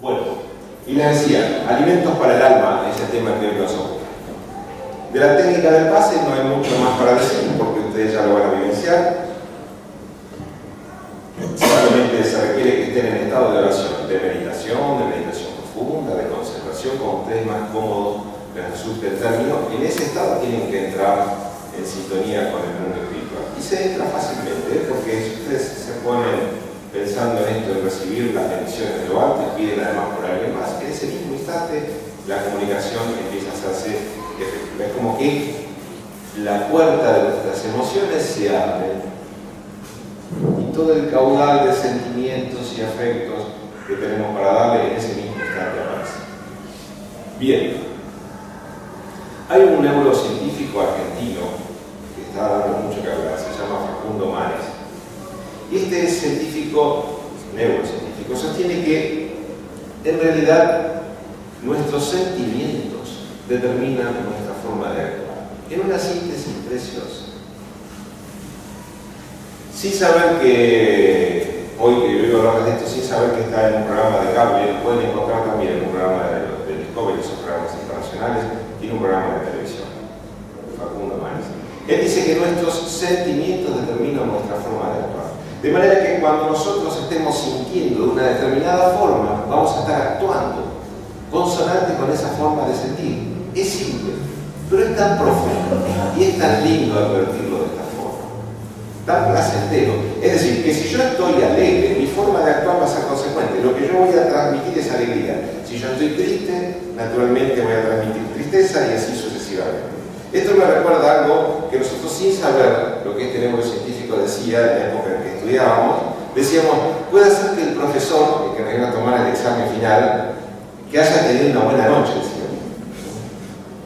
Bueno, y les decía, alimentos para el alma es el tema que hoy nos ocupa. De la técnica del pase no hay mucho más para decir, porque ustedes ya lo van a vivenciar. Solamente se requiere que estén en estado de oración, de meditación profunda, de concentración, como ustedes más cómodos les resulte el término. En ese estado tienen que entrar en sintonía con el mundo espiritual. Y se entra fácilmente, porque si ustedes se ponen pensando en esto, en recibir las bendiciones de lo alto, y piden además por alguien más, en ese mismo instante la comunicación empieza a hacerse efectiva. Es como que la puerta de nuestras emociones se abre y todo el caudal de sentimientos y afectos que tenemos para darle en ese mismo instante aparece. Bien, hay un neurocientífico argentino que está dando mucho que hablar, se llama Facundo Manes. Y este científico, neurocientífico, sostiene que en realidad nuestros sentimientos determinan nuestra forma de actuar. En una síntesis preciosa. Sin saber que, hoy que vengo a hablar de esto, sin saber que está en un programa de cable, lo pueden encontrar también en un programa de Discovery, esos programas internacionales, tiene un programa de televisión, Facundo Manes. Él dice que nuestros sentimientos determinan nuestra forma de actuar. De manera que cuando nosotros estemos sintiendo de una determinada forma, vamos a estar actuando consonante con esa forma de sentir. Es simple, pero es tan profundo y es tan lindo advertirlo de esta forma, tan placentero. Es decir, que si yo estoy alegre, mi forma de actuar va a ser consecuente. Lo que yo voy a transmitir es alegría. Si yo estoy triste, naturalmente voy a transmitir tristeza y así sucesivamente. Esto me recuerda algo que nosotros, sin saber lo que este neurocientífico decía en la época en que estudiábamos, decíamos, puede ser que el profesor, que nos iba a tomar el examen final, que haya tenido una buena noche, decíamos,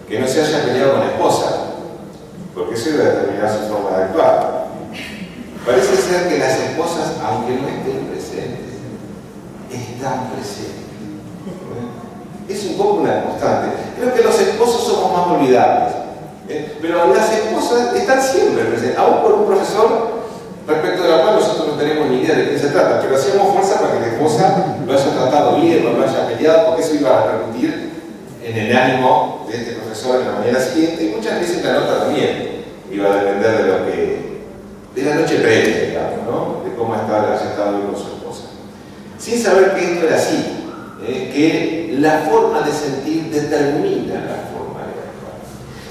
que no se haya peleado con la esposa, porque eso iba a determinar su forma de actuar. Parece ser que las esposas, aunque no estén presentes, están presentes. Es un poco una constante. Creo que los esposos somos más olvidables. Pero las esposas están siempre presentes, aún por un profesor respecto de la cual nosotros no tenemos ni idea de qué se trata, pero hacemos fuerza para que la esposa lo haya tratado bien, no lo haya peleado, porque eso iba a repercutir en el ánimo de este profesor en la mañana siguiente, y muchas veces la nota también iba a depender de la noche previa, digamos, ¿no? De cómo haya estado con su esposa. Sin saber que esto era así, que la forma de sentir determina la forma de actuar.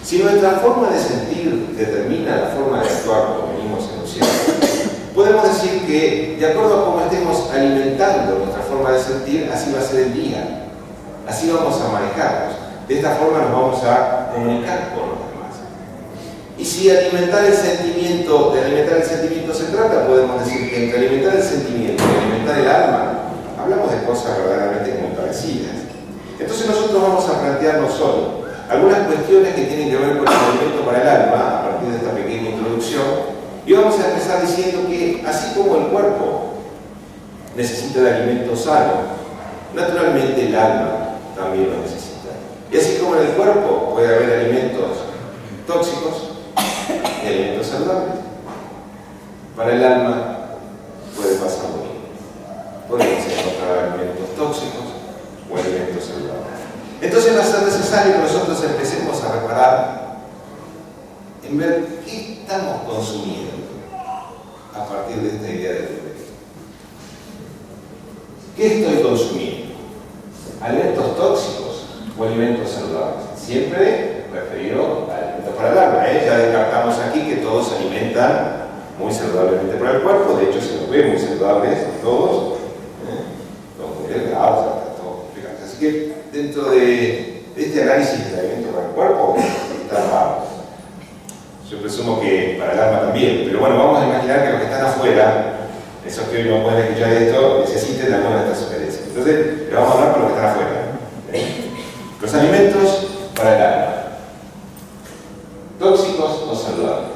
Si nuestra forma de sentir determina la forma de actuar, como venimos enunciando, podemos decir que, de acuerdo a cómo estemos alimentando nuestra forma de sentir, así va a ser el día. Así vamos a manejarnos. De esta forma nos vamos a comunicar con los demás. Y si de alimentar el sentimiento se trata, podemos decir que entre alimentar el sentimiento y alimentar el alma, hablamos de cosas verdaderamente muy parecidas. Entonces nosotros vamos a plantearnos hoy algunas cuestiones que tienen que ver con el alimento para el alma, a partir de esta pequeña introducción, y vamos a empezar diciendo que, así como el cuerpo necesita de alimento sano, naturalmente el alma también lo necesita. Y así como en el cuerpo puede haber alimentos tóxicos y alimentos saludables, para el alma puede pasar lo mismo. Podemos encontrar alimentos tóxicos o alimentos saludables. Entonces va a ser necesario que nosotros empecemos a reparar en ver qué estamos consumiendo a partir de esta idea del derecho. ¿Qué estoy consumiendo? ¿Alimentos tóxicos o alimentos saludables? Siempre referido a alimentos para el alma. Ya descartamos aquí que todos se alimentan muy saludablemente para el cuerpo. De hecho, se nos ve muy saludables todos, muy delgados, todos. Así que dentro de este análisis de alimentos para el cuerpo está raro. Yo presumo que para el alma también, pero bueno, vamos a imaginar que los que están afuera, esos que hoy no pueden escuchar esto, necesiten alguna de estas sugerencias. Entonces, le vamos a hablar para los que están afuera. Los alimentos para el alma, tóxicos o saludables.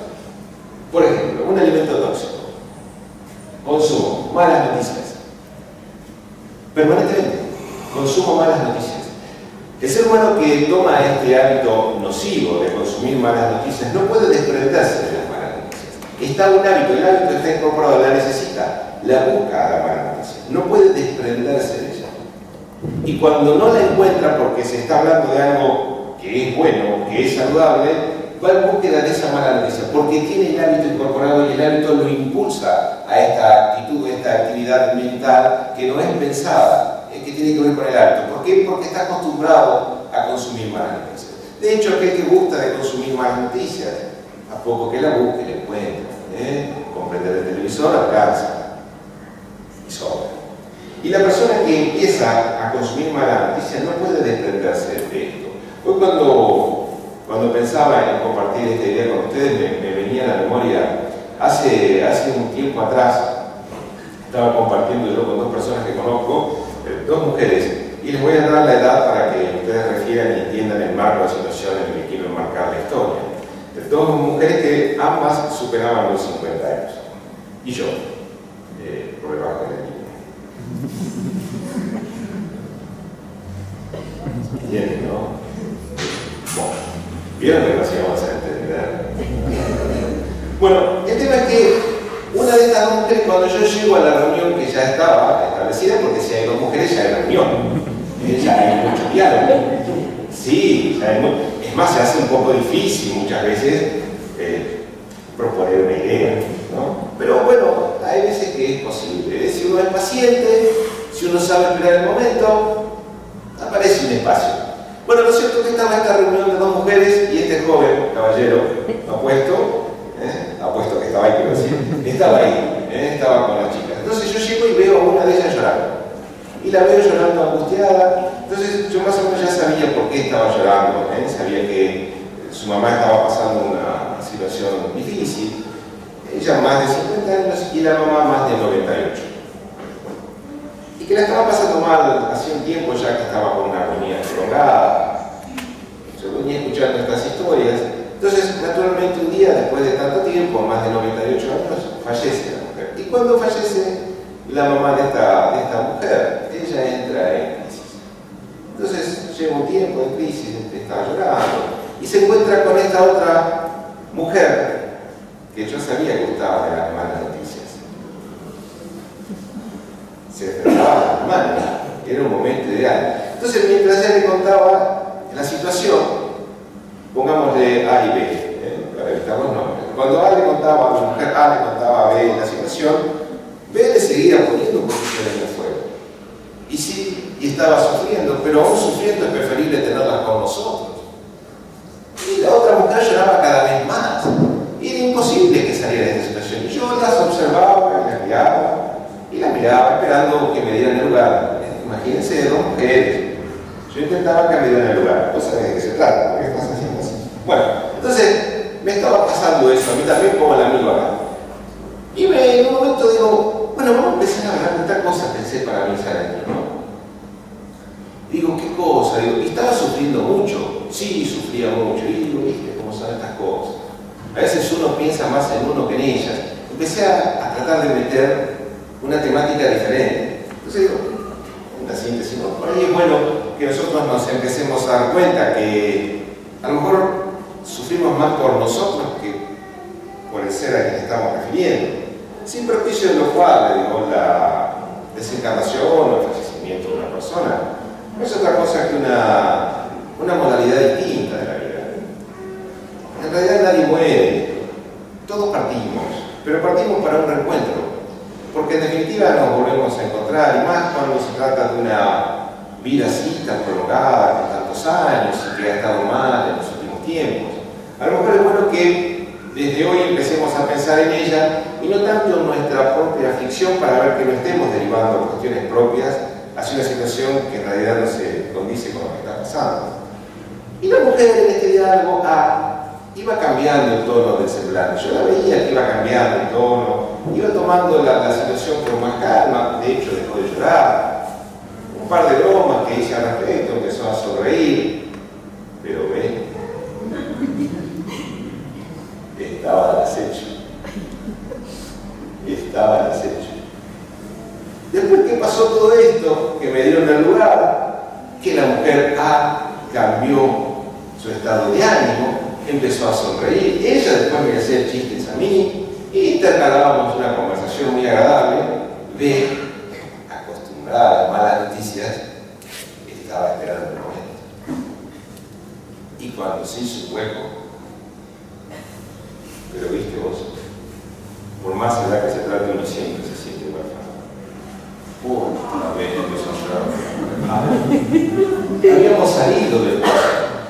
Por ejemplo, un alimento tóxico, consumo, malas noticias. Permanentemente, consumo malas noticias. El ser humano que toma este hábito nocivo de consumir malas noticias no puede desprenderse de las malas noticias. Está un hábito, el hábito está incorporado, la necesita, la busca a la mala noticia. No puede desprenderse de ella. Y cuando no la encuentra porque se está hablando de algo que es bueno, que es saludable, va en búsqueda de esa mala noticia, porque tiene el hábito incorporado y el hábito lo impulsa a esta actitud, a esta actividad mental que no es pensada, que tiene que ver con el hábito. ¿Por qué? Porque está acostumbrado a consumir malas noticias. De hecho, aquel que gusta de consumir malas noticias, a poco que la busque, la encuentra. Comprender el televisor alcanza y sobra. Y la persona que empieza a consumir malas noticias no puede desprenderse de esto. Hoy cuando pensaba en compartir esta idea con ustedes, me venía a la memoria, hace un tiempo atrás, estaba compartiendo yo con dos personas que conozco, dos mujeres, y les voy a dar la edad para que ustedes refieran y entiendan el marco de la situación en el que quiero enmarcar la historia. Dos mujeres que ambas superaban los 50 años. Y yo, por debajo de la línea. ¿Entienden, no? Bueno, ¿vieron que no se vamos a entender? Bueno, el tema es que una de estas dos mujeres, cuando yo llego a la reunión que ya estaba establecida, porque si hay dos mujeres ya hay reunión, ya hay mucho diálogo. Sí, ya hay mucho. Es más, se hace un poco difícil muchas veces proponer una idea, ¿no? Pero bueno, hay veces que es posible. Si uno es paciente, si uno sabe esperar el momento, aparece un espacio. Bueno, lo cierto es que estaba esta reunión de dos mujeres y este joven caballero, apuesto que estaba ahí, quiero decir, estaba ahí, estaba con las chicas. Entonces yo llego y veo a una de ellas llorando. Y la veo llorando angustiada. Entonces yo más o menos ya sabía por qué estaba llorando, sabía que su mamá estaba pasando una situación difícil, ella más de 50 años y la mamá más de 98. Y que la estaba pasando mal hacía un tiempo ya que estaba con una agonía prolongada. Yo venía escuchando estas historias. Entonces, naturalmente, un día, después de tanto tiempo, más de 98 años, fallece la mujer. Y cuando fallece la mamá de esta mujer, ella entra en crisis. Entonces, lleva un tiempo de crisis, está llorando, y se encuentra con esta otra mujer que yo sabía que gustaba de las malas noticias. Se trataba de las malas, era un momento ideal. Entonces, mientras ella le contaba la situación, pongámosle A y B, para evitar los nombres. Cuando A le contaba a la mujer, A le contaba a B la situación, B le seguía poniendo posiciones en el fuego. Y sí, y estaba sufriendo, pero aún sufriendo es preferible tenerlas con nosotros. Y la otra mujer lloraba cada vez más. Y era imposible que saliera de esta situación. Y yo las observaba y las miraba esperando que me dieran el lugar. Imagínense, dos mujeres. Yo intentaba que me dieran el lugar. Vos sabés de qué se trata, ¿por qué estás haciendo así? Bueno, entonces me estaba pasando eso, a mí también como el amigo acá. Y en un momento digo, bueno, vamos a empezar a hablar de esta cosa, pensé para mí ese año, ¿no? Digo, ¿qué cosa? Digo, y estaba sufriendo mucho. Sí, sufría mucho. Y digo, ¿viste cómo son estas cosas? A veces uno piensa más en uno que en ellas. Empecé a tratar de meter una temática diferente. Entonces digo, una síntesis, ¿no? Por ahí es bueno que nosotros nos empecemos a dar cuenta que a lo mejor sufrimos más por nosotros que por el ser a quien estamos refiriendo. Sin perjuicio de lo cual, digo, la desencarnación o el fallecimiento de una persona no es otra cosa que una modalidad distinta de la vida. En realidad nadie muere, todos partimos, pero partimos para un reencuentro, porque en definitiva nos volvemos a encontrar, y más cuando se trata de una vida así tan prolongada, con tantos años, y que ha estado mal en los últimos tiempos. A lo mejor es bueno que desde hoy empecemos a pensar en ella, y no tanto en nuestra propia aflicción para ver que no estemos derivando cuestiones propias hacia una situación que en realidad no se condice con lo que está pasando. Y la mujer en este diálogo iba cambiando el tono del semblante. Yo la veía que iba cambiando el tono, iba tomando la situación con más calma, de hecho dejó de llorar. Un par de bromas que hice al respecto, empezó a sonreír, pero ve, estaba al acecho. Estaba al acecho. Después que pasó todo esto, que me dieron el lugar, que la mujer cambió su estado de ánimo, empezó a sonreír. Ella después me hacía chistes a mí y intercalábamos una conversación muy agradable. B, acostumbrada a las malas noticias, cuando se hizo un hueco, pero viste vos, por más edad que se trate, uno siempre se siente huérfano. Otra vez empezó a llorar. Habíamos salido del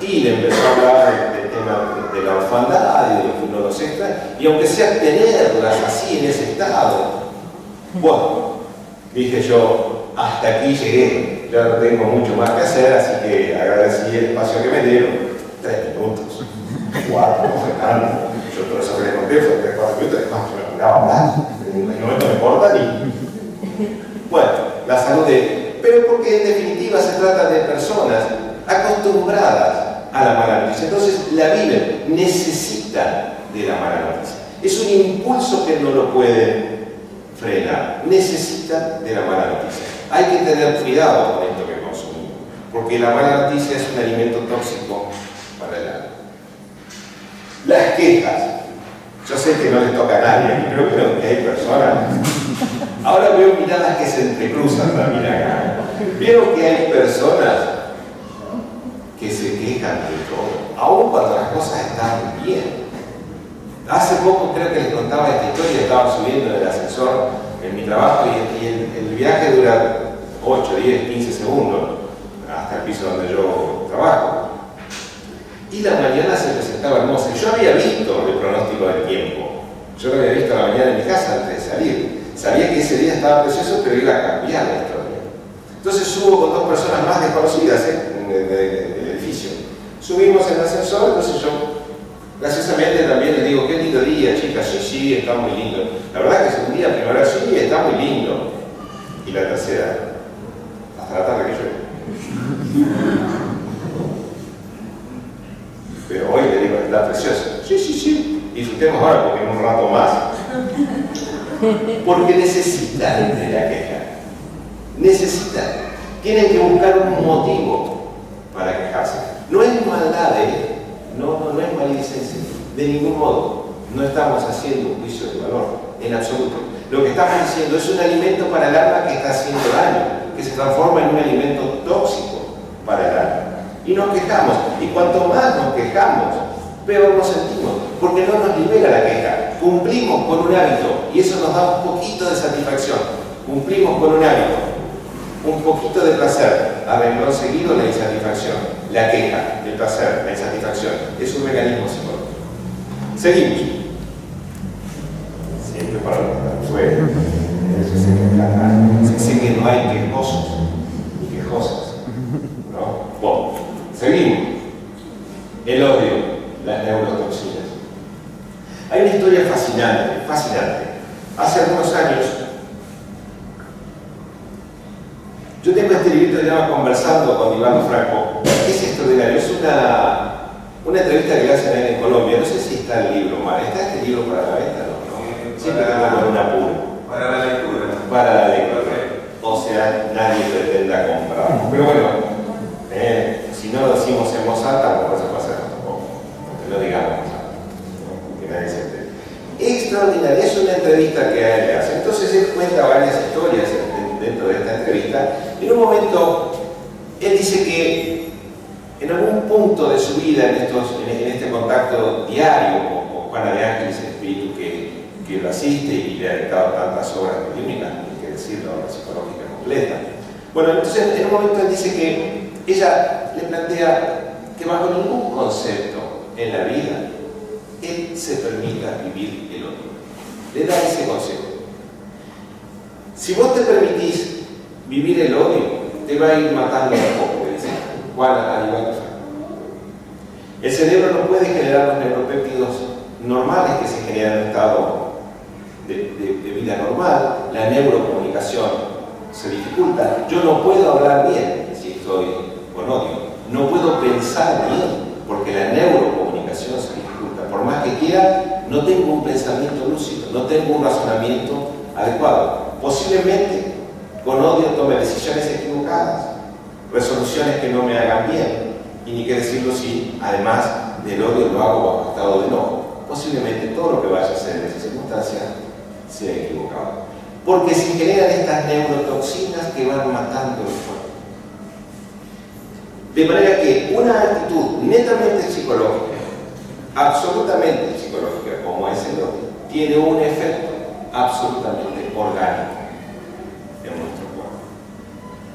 y le empezó a hablar del tema de la orfandad y de lo que uno los extrae, y aunque sea tenerlas así en ese estado, bueno, dije yo, hasta aquí llegué, ya no tengo mucho más que hacer, así que agradecí el espacio que me dieron, 3 minutos, 4, yo todo eso que le conté fue 3, 4 minutos, además yo me apuraba a hablar, en un momento me importa ni... Bueno, la salud pero porque en definitiva se trata de personas acostumbradas a la mala noticia, entonces la viven, necesitan de la mala noticia. Es un impulso que no lo pueden frenar, necesitan de la mala noticia. Hay que tener cuidado con esto que consumimos, porque la mala noticia es un alimento tóxico para el alma. Las quejas, yo sé que no les toca a nadie aquí, pero creo que hay personas. Ahora veo miradas que se entrecruzan también acá. Veo que hay personas que se quejan de todo, aun cuando las cosas están bien. Hace poco creo que les contaba esta historia, estaba subiendo en el ascensor en mi trabajo y el viaje dura 8, 10, 15 segundos hasta el piso donde yo trabajo. Y la mañana se presentaba hermosa. Yo había visto el pronóstico del tiempo. Yo lo había visto a la mañana en mi casa antes de salir. Sabía que ese día estaba precioso, pero iba a cambiar la historia. Entonces subo con 2 personas más desconocidas del edificio. Subimos en el ascensor, entonces yo graciosamente también les digo, qué lindo día, chicas, sí, está muy lindo. La verdad que es un día primavera, sí, está muy lindo. Y la tercera, hasta la tarde que llueve. Pero hoy le digo, está precioso. Sí, disfrutemos ahora porque en un rato más. Porque necesitan de la queja. Necesitan. Tienen que buscar un motivo para quejarse. No es maldad, no es maledicencia. De ningún modo. No estamos haciendo un juicio de valor, en absoluto. Lo que estamos diciendo es un alimento para el alma que está haciendo daño, que se transforma en un alimento tóxico para el alma. Y nos quejamos. Y cuanto más nos quejamos, peor nos sentimos, porque no nos libera la queja. Cumplimos con un hábito y eso nos da un poquito de satisfacción. Cumplimos con un hábito, un poquito de placer, a renglón seguido la insatisfacción, la queja, el placer, la insatisfacción. Es un mecanismo psicológico. Seguimos. Siempre para los que fuera. Sé que no hay quejosos ni quejosas, ¿no? Bueno, seguimos. El odio, las neurotoxinas. Hay una historia fascinante. Hace algunos años, yo tengo este librito que se llama Conversando con Iván Franco. Es extraordinario, es una entrevista que le hacen a él en Colombia. No sé si está el libro mal. ¿Está este libro para la venta? No. Siempre tengo con un apuro. Para la lectura. Para la lectura. O sea, nadie pretenda comprarlo. Pero bueno, si no lo decimos en voz alta, no se puede hacer tampoco. Que lo digamos. Que nadie se entere. Extraordinaria, es una entrevista que a él le hace. Entonces él cuenta varias historias dentro de esta entrevista. En un momento, él dice que en algún punto de su vida, en este contacto diario con Juana de Ángeles, el espíritu que lo asiste y le ha dictado tantas obras clínicas, hay que decirlo, obra psicológica completa. Bueno, entonces en un momento él dice que ella le plantea que bajo ningún concepto en la vida él se permita vivir el odio. Le da ese consejo. Si vos te permitís vivir el odio, te va a ir matando un poco, le dice Juana al igual que Franco. El cerebro no puede generar los neuropéptidos normales que se generan en un estado de vida normal. La neurocomunicación se dificulta. Yo no puedo hablar bien si estoy con odio. No puedo pensar bien porque la neurocomunicación se dificulta. Por más que quiera, no tengo un pensamiento lúcido, no tengo un razonamiento adecuado. Posiblemente con odio tome decisiones equivocadas, resoluciones que no me hagan bien, y ni qué decirlo si además del odio lo hago bajo estado de enojo. Posiblemente todo lo que vaya a hacer en esa circunstancia sea equivocado, porque se generan estas neurotoxinas que van matando el cuerpo. De manera que una actitud netamente psicológica, absolutamente psicológica, como es el otro, tiene un efecto absolutamente orgánico en nuestro cuerpo.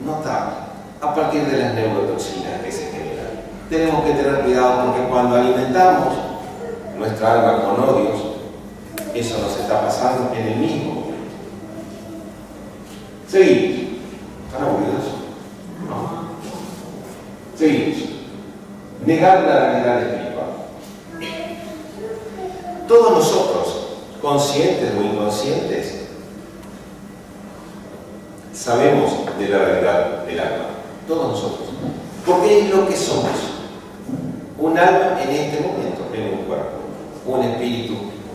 Notable, a partir de las neurotoxinas que se generan. Tenemos que tener cuidado porque cuando alimentamos nuestra alma con odios, eso nos está pasando en el mismo momento. Seguimos. ¿Están aburridos? No. Seguimos. Negar la realidad espiritual. Todos nosotros, conscientes o inconscientes, sabemos de la realidad del alma. Todos nosotros. Porque es lo que somos. Un alma en este momento, en un cuerpo. Un espíritu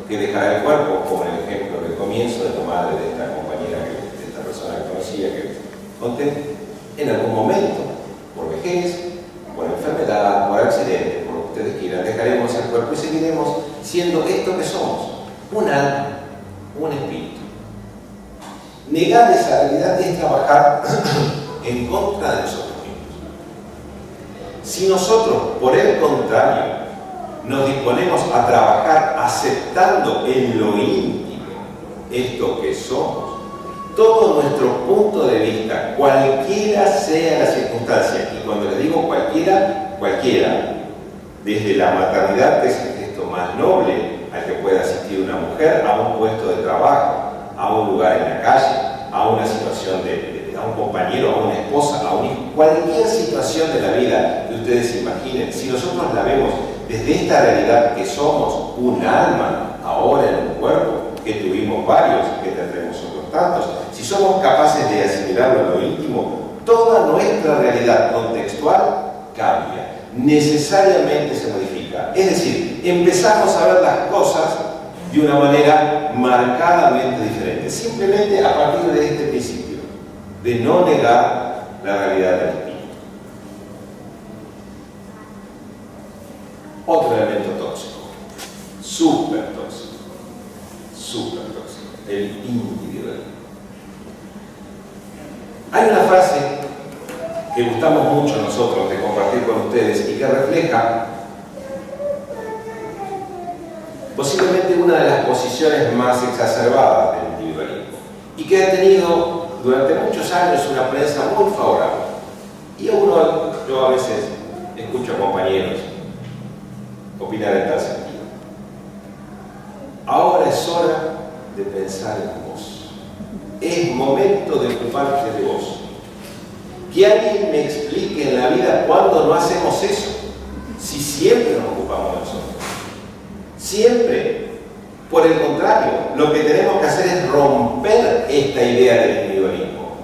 que dejará el cuerpo, como en el ejemplo del comienzo de tu madre, de esta compañera, de esta persona que conocía, que conté, en algún momento, por vejez, por enfermedad, por accidente, por lo que ustedes quieran, dejaremos el cuerpo y seguiremos siendo esto que somos, un alma, un espíritu. Negar esa realidad es trabajar en contra de nosotros mismos. Si nosotros, por el contrario, nos disponemos a trabajar aceptando en lo íntimo esto que somos, todo nuestro punto de vista, cualquiera sea la circunstancia, y cuando les digo cualquiera, cualquiera, desde la maternidad, que es el gesto más noble al que puede asistir una mujer, a un puesto de trabajo, a un lugar en la calle, a una situación a un compañero, a una esposa, a un hijo, cualquier situación de la vida que ustedes se imaginen, si nosotros la vemos desde esta realidad que somos un alma, ahora en un cuerpo, que tuvimos varios, que tendremos otros tantos, si somos capaces de asimilarlo en lo íntimo, toda nuestra realidad contextual cambia, necesariamente se modifica. Es decir, empezamos a ver las cosas de una manera marcadamente diferente, simplemente a partir de este principio, de no negar la realidad del espíritu. Otro elemento tóxico, súper tóxico, el individualismo. Hay una frase que gustamos mucho nosotros de compartir con ustedes y que refleja posiblemente una de las posiciones más exacerbadas del individualismo y que ha tenido durante muchos años una prensa muy favorable. Y yo a veces escucho a compañeros opinar en tal sentido. Ahora es hora de pensar en vos. Es momento de ocuparte de vos. Que alguien me explique en la vida cuándo no hacemos eso, si siempre nos ocupamos de nosotros. Siempre. Por el contrario, lo que tenemos que hacer es romper esta idea del individualismo.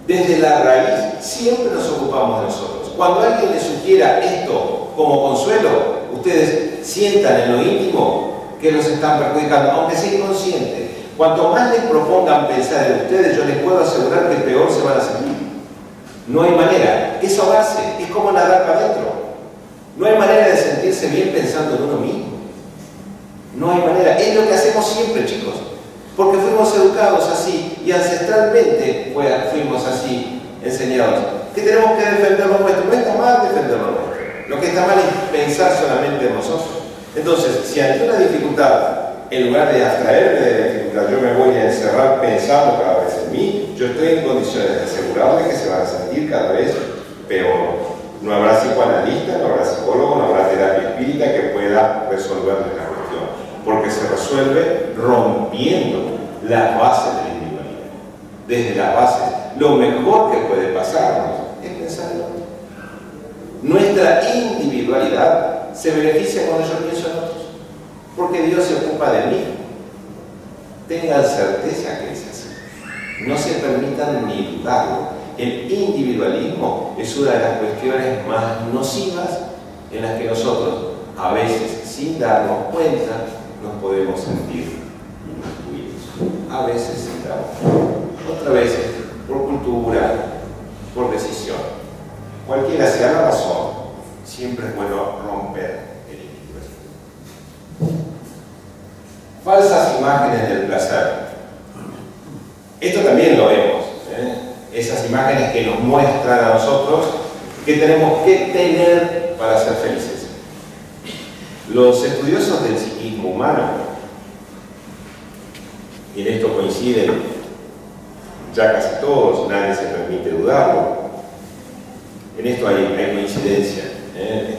Desde la raíz, siempre nos ocupamos de nosotros. Cuando alguien les sugiera esto como consuelo, ustedes sientan en lo íntimo que los están perjudicando, aunque sea inconsciente. Cuanto más les propongan pensar en ustedes, yo les puedo asegurar que peor se van a sentir. No hay manera. Es ahogarse, es como nadar para adentro. No hay manera de sentirse bien pensando en uno mismo. No hay manera. Es lo que hacemos siempre, chicos. Porque fuimos educados así y ancestralmente fuimos así enseñados. Que tenemos que defender lo nuestro. No está mal defender lo nuestro. Lo que está mal es pensar solamente en nosotros. Entonces, si ante una dificultad, en lugar de abstraerme de la dificultad, yo me voy a encerrar pensando cada vez en mí, yo estoy en condiciones de asegurarles que se van a sentir cada vez peor. No habrá psicoanalista, no habrá psicólogo, no habrá terapia espírita que pueda resolverles la cuestión, porque se resuelve rompiendo las bases del individualismo. Desde las bases, lo mejor que puede pasarnos es pensar en otro. Nuestra individualidad se beneficia cuando yo pienso en otros, porque Dios se ocupa de mí. Tengan certeza que es así. No se permitan ni dudarlo. El individualismo es una de las cuestiones más nocivas en las que nosotros, a veces sin darnos cuenta, nos podemos sentir incluidos. A veces sin darnos cuenta. Otras veces por cultura, por decisión. Cualquiera sea la razón, siempre es bueno romper el individualismo. Falsas imágenes del placer. Esto también lo vemos. Esas imágenes que nos muestran a nosotros ¿Qué tenemos que tener para ser felices? Los estudiosos del psiquismo humano, y en esto coinciden ya casi todos, nadie se permite dudarlo, en esto hay coincidencia,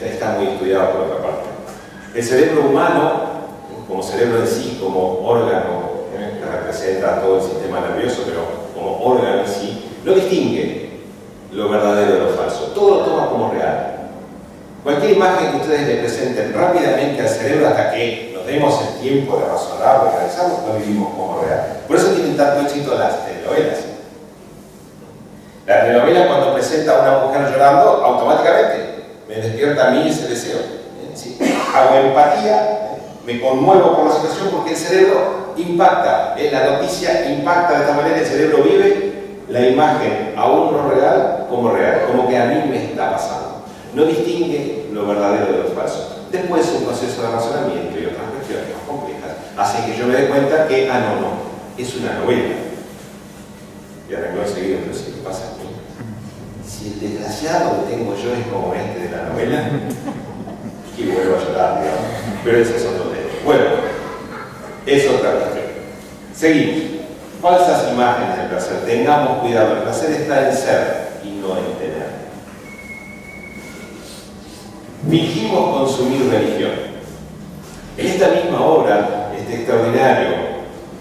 está muy estudiado por otra parte. El cerebro humano, como cerebro en sí, como órgano, que representa todo el sistema nervioso, pero como órgano en sí, no distingue lo verdadero de lo falso, todo lo toma como real. Cualquier imagen que ustedes le presenten rápidamente al cerebro hasta que nos demos el tiempo de razonarlo y analizarlo, lo vivimos como real. Por eso tienen tanto éxito las telenovelas. La telenovela, cuando presenta a una mujer llorando, automáticamente me despierta a mí ese deseo. ¿Sí? Hago empatía, me conmuevo por la situación porque el cerebro impacta, la noticia impacta de esta manera, el cerebro vive la imagen aún no real, como que a mí me está pasando. No distingue lo verdadero de lo falso. Después un proceso de razonamiento y otras cuestiones más complejas hace que yo me dé cuenta que, no, es una novela. Y arregló enseguida, pero ¿qué pasa a mí? Si el desgraciado que tengo yo es como este de la novela, y vuelvo a llorar, digamos. Pero ese es otro tema. Bueno, es otra cuestión. Seguimos. Falsas imágenes del placer. Tengamos cuidado, el placer está en ser y no en tener. Fingimos consumir religión. En esta misma obra, este extraordinario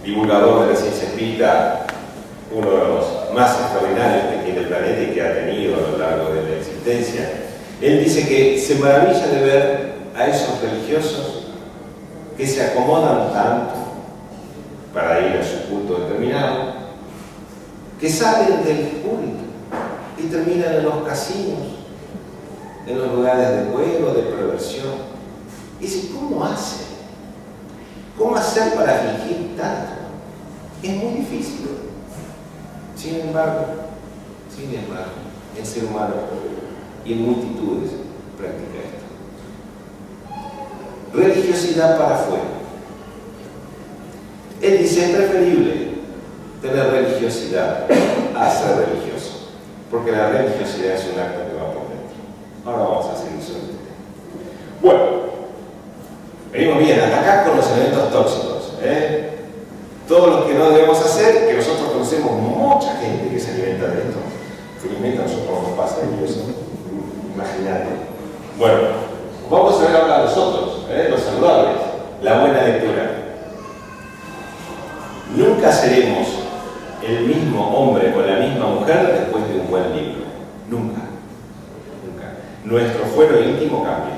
divulgador de la ciencia espírita, uno de los más extraordinarios que tiene el planeta y que ha tenido a lo largo de la existencia, él dice que se maravilla de ver a esos religiosos que se acomodan tanto para ir a su culto determinado, que salen del culto y terminan en los casinos, en los lugares de juego, de perversión. Y dice, ¿cómo hacen? ¿Cómo hacer para fingir tanto? Es muy difícil. Sin embargo, el ser humano y en multitudes practica esto. Religiosidad para afuera. Él dice, es preferible tener religiosidad a ser religioso, porque la religiosidad es un acto que va por dentro. Ahora vamos a seguir sobre este tema. Bueno, venimos bien, hasta acá con los elementos tóxicos. Todo lo que no debemos hacer, que nosotros conocemos mucha gente que se alimenta de esto. Felizmente a nosotros nos pasa eso. Imagínate. Bueno, vamos a ver ahora a los otros, los saludables. La buena lectura. Nunca seremos el mismo hombre con la misma mujer después de un buen libro. Nunca. Nuestro fuero íntimo cambia.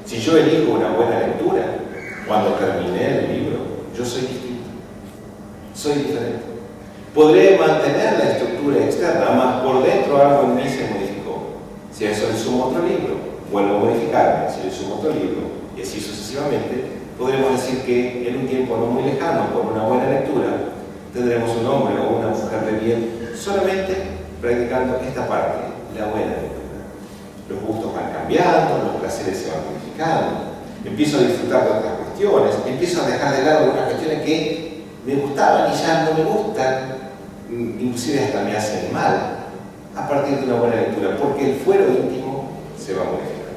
Si yo elijo una buena lectura, cuando terminé el libro, yo soy distinto. Soy diferente. Podré mantener la estructura externa, mas por dentro algo en mí se modificó. Si a eso le sumo otro libro, vuelvo a modificarme. Si le sumo otro libro, y así sucesivamente, podremos decir que en un tiempo no muy lejano, con una buena lectura, tendremos un hombre o una mujer de bien solamente practicando esta parte, la buena lectura. Los gustos van cambiando, los placeres se van modificando, empiezo a disfrutar de otras cuestiones, empiezo a dejar de lado algunas cuestiones que me gustaban y ya no me gustan, inclusive hasta me hacen mal, a partir de una buena lectura, porque el fuero íntimo se va modificando.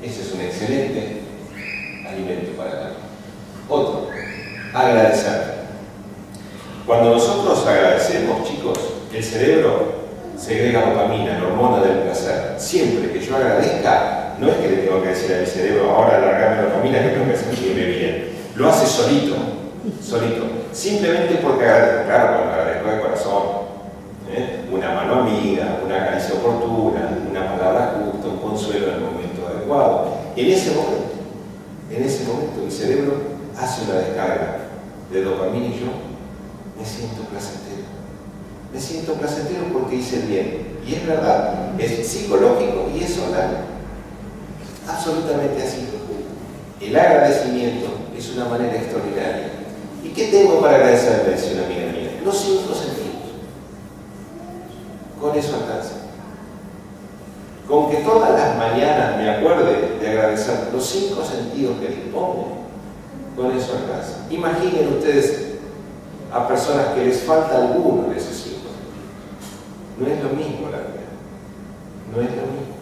Ese es un excelente alimento para el alma. Otro, agradecer. Cuando nosotros agradecemos, chicos, el cerebro segrega dopamina, la hormona del placer. Siempre que yo agradezca, no es que le tengo que decir a mi cerebro, ahora largame la dopamina que tengo que sentirme bien. Lo hace solito. Simplemente porque agradezco, claro, cuando agradezco de corazón. Una mano amiga, una caricia oportuna, una palabra justa, un consuelo en el momento adecuado. En ese momento mi cerebro hace una descarga de dopamina y yo me siento placentero. Me siento placentero porque hice el bien. Y es verdad, es psicológico y es solar. Absolutamente así. El agradecimiento es una manera extraordinaria. ¿Y qué tengo para agradecerle? Dice una amiga mía. Los 5 sentidos. Con eso alcanza. Con que todas las mañanas me acuerde de agradecer los 5 sentidos que dispongo, con eso alcanza. Imaginen ustedes a personas que les falta alguno de esos 5 sentidos. No es lo mismo la vida. no es lo mismo.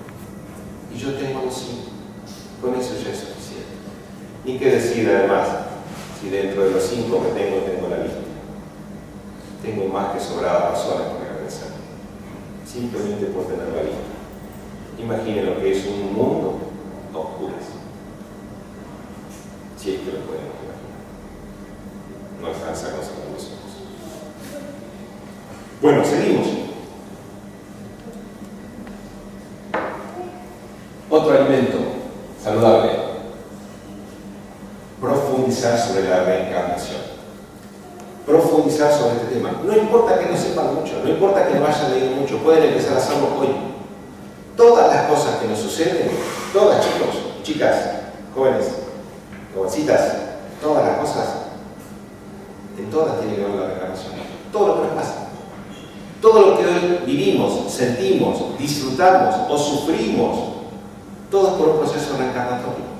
Y yo tengo los 5. Con eso ya es suficiente. Ni qué decir además, si dentro de los 5 que tengo la lista. Tengo más que sobradas razones por regresar. Simplemente por tener la lista. Imaginen lo que es un mundo a oscuras. Si es que lo podemos imaginar. No alcanza con cerrar los ojos. Bueno, seguimos. Otro alimento saludable. Profundizar sobre la reencarnación. Profundizar sobre este tema. No importa que no sepan mucho, no importa que no hayan leído mucho, pueden empezar a hacerlo hoy. Todas las cosas que nos suceden, todas, chicos, chicas, jóvenes, jovencitas, todas las cosas, en todas tiene que ver la reencarnación. Todo lo que nos pasa. Todo lo que hoy vivimos, sentimos, disfrutamos o sufrimos, todo es por un proceso reencarnatorio.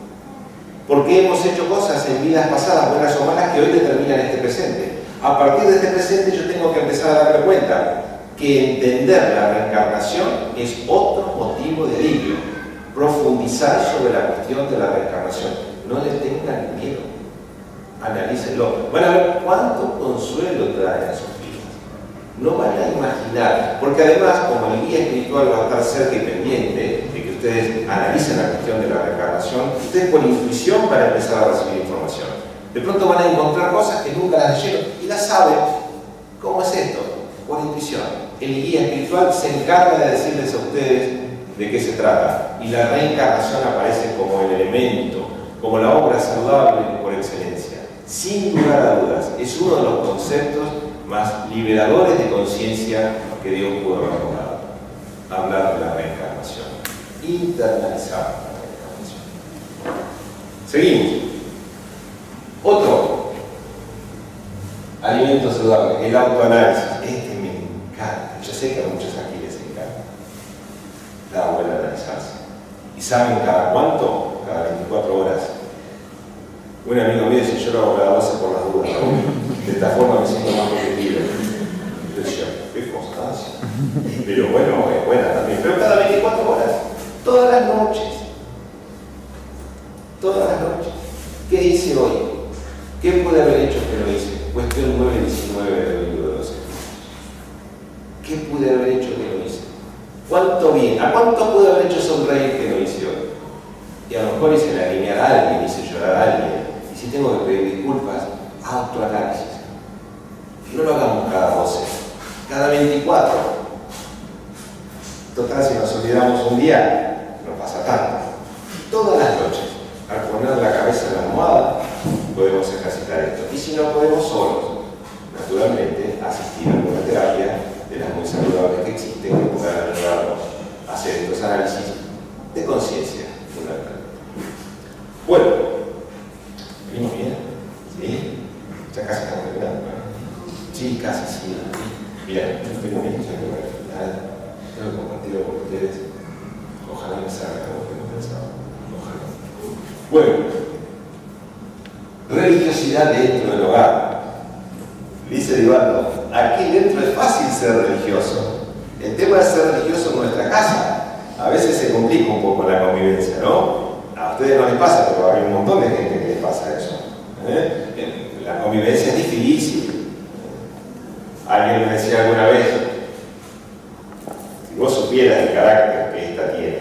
Porque hemos hecho cosas en vidas pasadas, buenas o malas, que hoy determinan este presente. A partir de este presente yo tengo que empezar a darme cuenta que entender la reencarnación es otro motivo de alivio. Profundizar sobre la cuestión de la reencarnación. No le tengan miedo. Analícenlo. Van a ver cuánto consuelo traen a sus vidas. No van a imaginar, porque además, como el guía espiritual va a estar cerca y pendiente de que ustedes analicen la cuestión de la reencarnación, ustedes por intuición van a empezar a recibir información. De pronto van a encontrar cosas que nunca las leyeron y las saben. ¿Cómo es esto? Por intuición. El guía espiritual se encarga de decirles a ustedes de qué se trata. Y la reencarnación aparece como el elemento, como la obra saludable por excelencia. Sin lugar a dudas, es uno de los conceptos más liberadores de conciencia que Dios pudo haber logrado. Hablar de la reencarnación. Internalizar la reencarnación. Seguimos. Otro alimento saludable, el autoanálisis. Este me encanta. Yo sé que a muchos aquí les encanta. Da buena analizarse. ¿Y saben cada cuánto? Cada 24 horas. Un amigo mío dice, yo lo hago cada 12 por las dudas, ¿no? De esta forma me siento más competitivo. Yo decía, qué constancia. Pero bueno, es buena también. Pero cada 24 horas. Todas las noches. Todas las noches. ¿Qué hice hoy? ¿Qué pude haber hecho que no hice? Cuestión 9.19 del libro de los Espíritus. ¿Qué pude haber hecho que no hice? ¿Cuánto bien? ¿A cuánto pude haber hecho sonreír que no hice hoy? Y a lo mejor hice lagrimear a alguien, hice llorar a alguien. Y si tengo que pedir disculpas, autoanálisis. No lo hagamos cada 12, cada 24. Total, si nos olvidamos un día, no pasa tanto. Todas las noches, al poner la cabeza en la almohada, podemos ejercitar esto. Y si no podemos solos, naturalmente, asistir a alguna terapia de las muy saludables que existen que puedan ayudarnos a hacer estos análisis de conciencia fundamental. Bueno, ¿venimos bien? ¿Sí? Ya casi estamos terminando, ¿no? Sí, casi, sí. Bien, vengo bien, ya que voy al final. Tengo que compartirlo con ustedes. Ojalá me salga como que no pensaba. Ojalá. Bueno, religiosidad dentro del hogar. Dice Divaldo, aquí dentro es fácil ser religioso. El tema es ser religioso en nuestra casa. A veces se complica un poco la convivencia, ¿no? A ustedes no les pasa, pero hay un montón de gente que les pasa eso. La convivencia es difícil. Alguien me decía alguna vez, si vos supieras el carácter que esta tiene,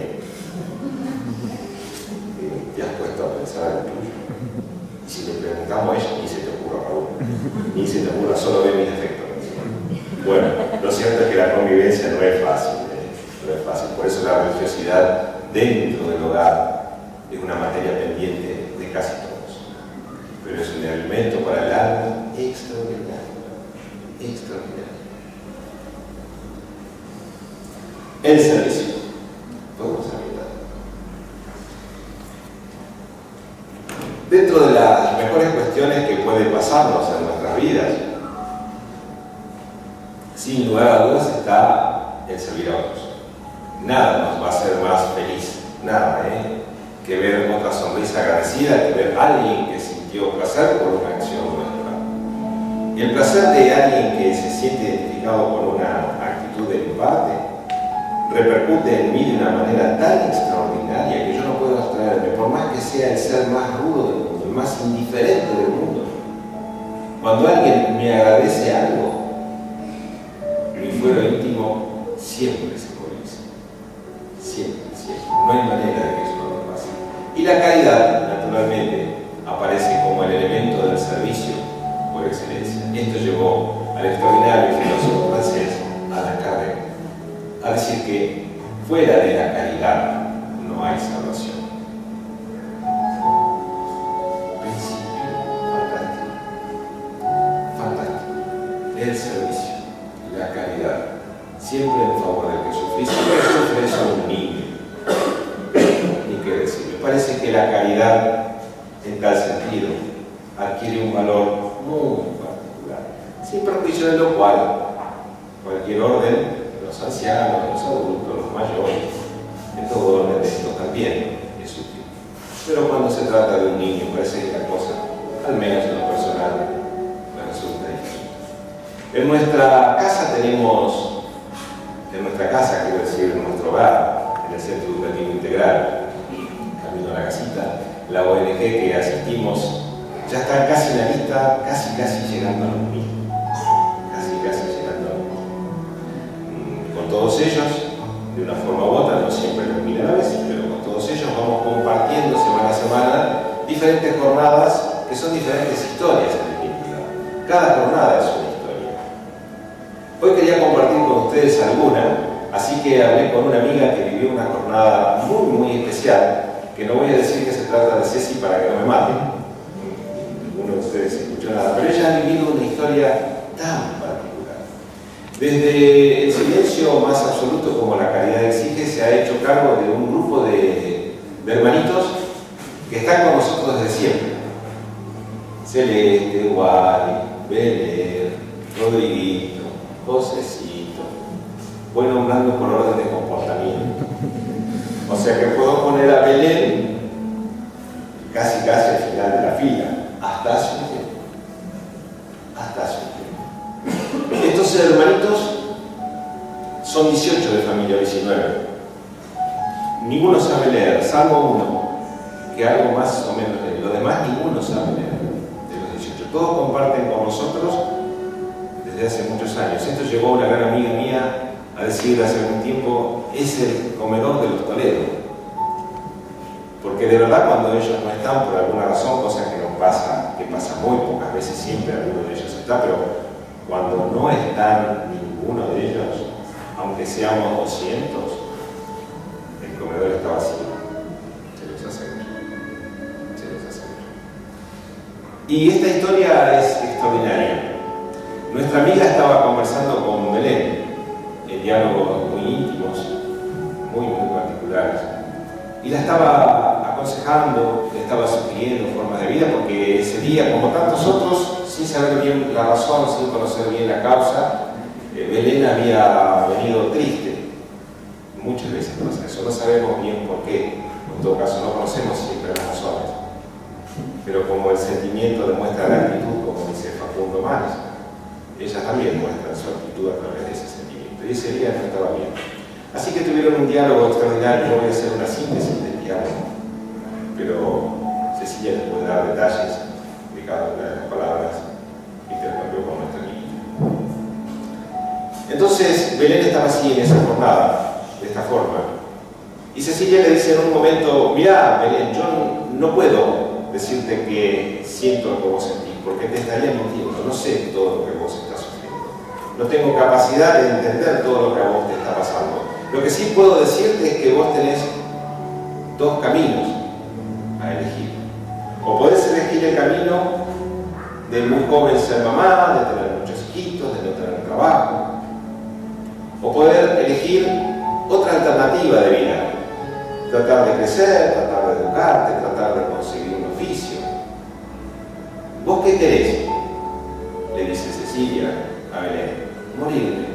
te has puesto a pensar en el tuyo. Y si le preguntamos a ella, ni se te ocurra, Raúl. Ni se te ocurra, solo ve mis defectos. Bueno, lo cierto es que la convivencia no es fácil. No es fácil. Por eso la religiosidad dentro del hogar es una materia pendiente de casi todos. Pero es un alimento para el alma extraordinario. Extraordinario. El servicio. Podemos habilitar. Dentro de las mejores cuestiones que puede pasarnos en nuestras vidas, sin lugar a dudas está el servir a otros. Nada nos va a hacer más feliz, nada, que ver otra sonrisa agradecida, que ver a alguien que sintió placer por una acción nuestra. Y el placer de alguien que se siente identificado con una actitud de mi parte repercute en mí de una manera tan extraordinaria que yo no puedo abstraerme, por más que sea el ser más rudo del mundo, el más indiferente del mundo. Cuando alguien me agradece algo, mi fuero íntimo siempre se moviliza. Siempre, siempre. No hay manera de que eso no pase. Y la caridad, naturalmente, aparece como el elemento del servicio por excelencia. Esto llevó al extraordinario filósofo francés Alain Kardec a decir que fuera de la caridad no hay salvación. Principio fantástico. Fantástico. El servicio, la caridad, siempre en favor del que sufre. Si no sufre es un niño. Ni qué decir. Me parece que la caridad, en tal sentido, adquiere un valor muy particular, sin perjuicio de lo cual cualquier orden, los ancianos, los adultos, los mayores, de todo orden de esto también es útil. Pero cuando se trata de un niño, parece que la cosa, al menos en lo personal, me resulta distinta. En nuestra casa tenemos, quiero decir, en nuestro hogar, en el Centro Educativo Integral, camino a la casita, la ONG que asistimos, ya está casi en la lista, casi llegando a los 1000. Casi llegando a los 1000. Con todos ellos, de una forma u otra, no siempre los 1000 a la vez, pero con todos ellos vamos compartiendo semana a semana diferentes jornadas que son diferentes historias en definitiva. Cada jornada es una historia. Hoy quería compartir con ustedes alguna, así que hablé con una amiga que vivió una jornada muy especial, que no voy a decir que se trata de Ceci para que no me maten, ninguno de ustedes escuchó nada, pero ella ha vivido una historia tan particular. Desde el silencio más absoluto como la caridad exige, se ha hecho cargo de un grupo de hermanitos que están con nosotros desde siempre. Celeste, Wally, Beler, Rodriguito, Josecito, voy nombrando por orden de comportamiento. O sea que puedo poner a Belén casi al final de la fila, hasta hace un tiempo. Estos hermanitos son 18 de familia, 19. Ninguno sabe leer, salvo uno, que algo más o menos lee. Los demás ninguno sabe leer de los 18. Todos comparten con nosotros desde hace muchos años. Esto llegó a una gran amiga mía a decir hace algún tiempo, es el comedor de los Toledo. Porque de verdad cuando ellos no están por alguna razón, cosa que no pasa, que pasa muy pocas veces, siempre alguno de ellos está, pero cuando no están ninguno de ellos, aunque seamos 200, el comedor está vacío. Se los aseguro. Y esta historia es extraordinaria. Nuestra amiga estaba conversando con Belén, en diálogos muy íntimos, muy particulares, y la estaba aconsejando, le estaba sugiriendo formas de vida, porque ese día, como tantos otros, sin saber bien la razón, sin conocer bien la causa, Belén había venido triste. Muchas veces pasa eso, no sabemos bien por qué, en todo caso no conocemos siempre las razones, pero como el sentimiento demuestra la actitud, como dice Facundo Manes, ellas también muestran su actitud a través de ese sentimiento, y ese día no estaba bien. Así que tuvieron un diálogo extraordinario. No voy a hacer una síntesis del diálogo, pero Cecilia les puede dar detalles de cada una de las palabras que intercambió con nuestra niña. Entonces Belén estaba así en esa jornada, de esta forma, y Cecilia le dice en un momento: mirá Belén, yo no puedo decirte que siento lo que vos sentís, porque te estaría mintiendo, no sé todo lo que vos estás sufriendo, no tengo capacidad de entender todo lo que a vos te está pasando. Lo que sí puedo decirte es que vos tenés dos caminos a elegir. O podés elegir el camino de muy joven ser mamá, de tener muchos hijitos, de no tener trabajo. O poder elegir otra alternativa de vida. Tratar de crecer, tratar de educarte, tratar de conseguir un oficio. ¿Vos qué querés? Le dice Cecilia a Belén. Morirme,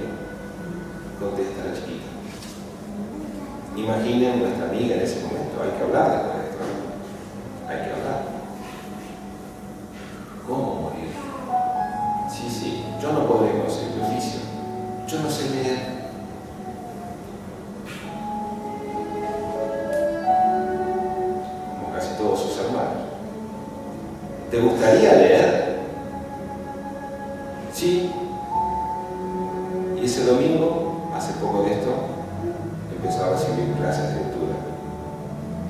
contesta la chiquita. Imaginen nuestra amiga en ese momento. Hay que hablar de esto. Hay que hablar. ¿Cómo morir? Sí, yo no podré conseguir oficio. Yo no sé leer. ¿Te gustaría leer? Sí. Y ese domingo, hace poco de esto, empezó a recibir clases de lectura.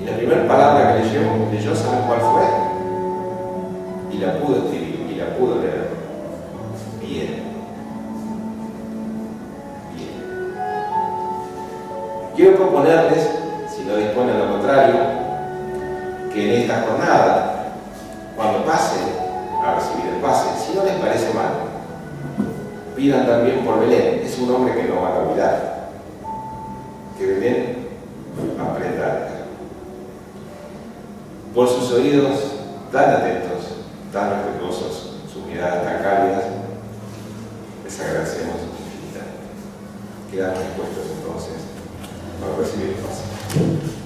Y la primera palabra que leyó, ¿saben cuál fue? Y la pudo escribir, y la pudo leer. Bien. Bien. Quiero proponerles, si no disponen lo contrario, que en esta jornada, cuando pasen a recibir el pase, si no les parece mal, pidan también por Belén. Es un hombre que no van a olvidar. Que Belén aprenda a leer. Por sus oídos tan atentos, tan respetuosos, sus miradas tan cálidas, les agradecemos infinitamente. Quedamos dispuestos entonces para recibir el pase.